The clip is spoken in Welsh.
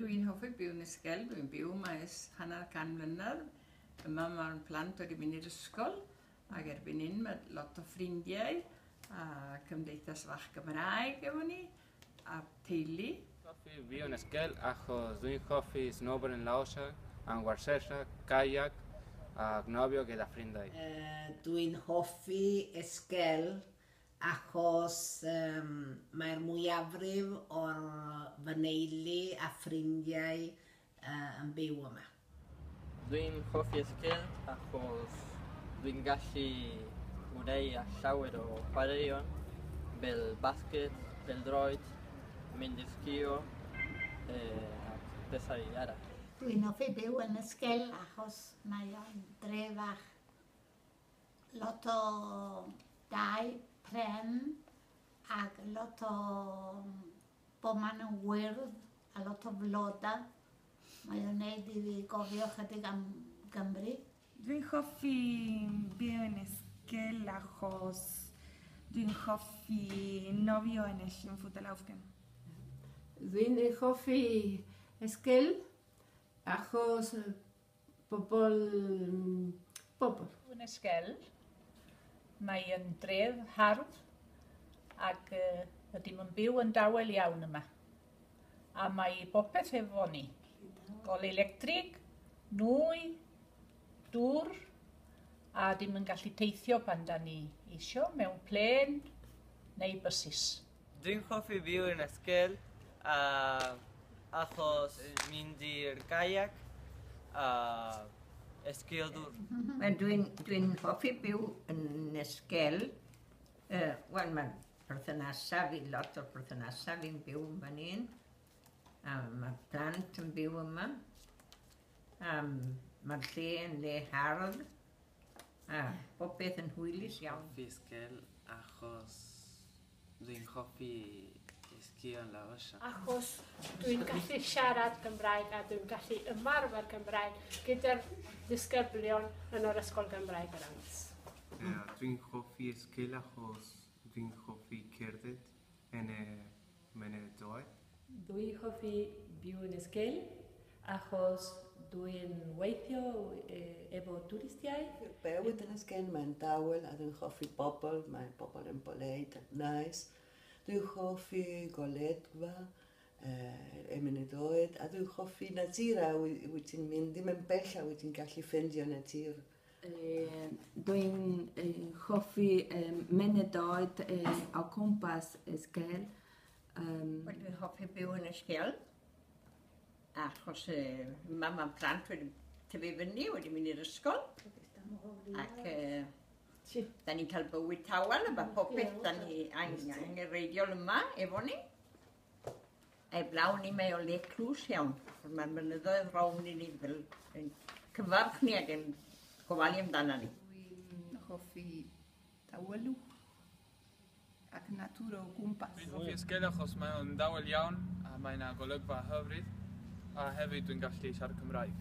Dwi'n hoffi byw yn ysgol, dwi'n byw yma ers hanner can mlynedd. Yma mae'r plant wedi mynd i'r ysgol, ac erbyn hyn mae lot o ffrindiau a Cymdeithas Fach Gymraeg efo ni, a teulu. Hoffi byw yn ysgol achos dwi'n hoffi snowboard yn lawsog, am gwartheg, kayak a nofio gyda ffrindiau. Dwi'n hoffi ysgol achos mae'r mwyafrif o'r fy neulu a ffrindiau yn byw yma. Dwi'n hoffi ysgol achos dwi'n gallu gwneud llawer o chwaraeon fel basget, pêl-droed, mynd i sgïo a bethau arall. Dwi'n hoffi byw yn ysgol achos mae o'n dref fach. Lot o dau, pren, ac lot o boman yn wyrdd a lot o floda. Mae o'n neud i fi gofio chydig am Gymru. Dwi'n hoffi byw yn ysgol achos dwi'n hoffi nofio yn eisiau fwtalaufgen. Dwi'n hoffi ysgol achos bobl. Yn ysgol, mae yn dref hardd ac ydym yn byw yn dawel iawn yma. A mae popeth efo ni. Gol electrig, nwy, dŵr, a dim yn gallu teithio pan da ni isio mewn plen neu bysys. Dwi'n hoffi byw yn ysgol achos mynd i'r kayak a esgïo dŵr. Dwi'n hoffi byw yn ysgol. Wel, mae perthnasau fi, lot o'r perthnasau fi'n byw yn fan hyn. Mae plant yn byw yma. Mae'r lle yn le hardd. Bob beth yn hwylus iawn. Hoffi ysgol achos dwi'n hoffi esgïo yn lawysog. Achos dwi'n gallu siarad Gymraeg a dwi'n gallu ymarfer Gymraeg gyda'r disgyblion yn yr ysgol Gymraeg yr Ames. Dwi'n hoffi ysgol achos dwi'n hoffi cerdded yn y myneddoedd. Dwi'n hoffi byw yn ysgol achos dwi'n weithio efo twristiaid. Bywyd yn ysgol mae'n dawel a dwi'n hoffi bobl, mae bobl yn boleid a neis. Dwi'n hoffi goledfa, myneddoedd a dwi'n hoffi natur a wyt ti'n mynd ddim yn bell a wyt ti'n gallu ffindio natur. Dwi'n hoffi myneddoedd o cwmpas ysgol. Dwi'n hoffi byw yn ysgol achos mae plant wedi tyfu fyny, wedi mynd i'r ysgol. Ac da ni'n cael bywyd tawel, a popeth da ni angenreidiol yma efo ni. Eblaw ni mae o le clws iawn. Mae'r mynyddoedd rown i ni fel cyfarch ni ac yn gofalu amdana ni. Dwi'n hoffi tawelw ac natŵr o gwmpas. Dwi'n hoffi ysgol achos mae o'n dawel iawn a mae yna golygfa hyfryd a hefyd dwi'n gallu siarad Cymraeg.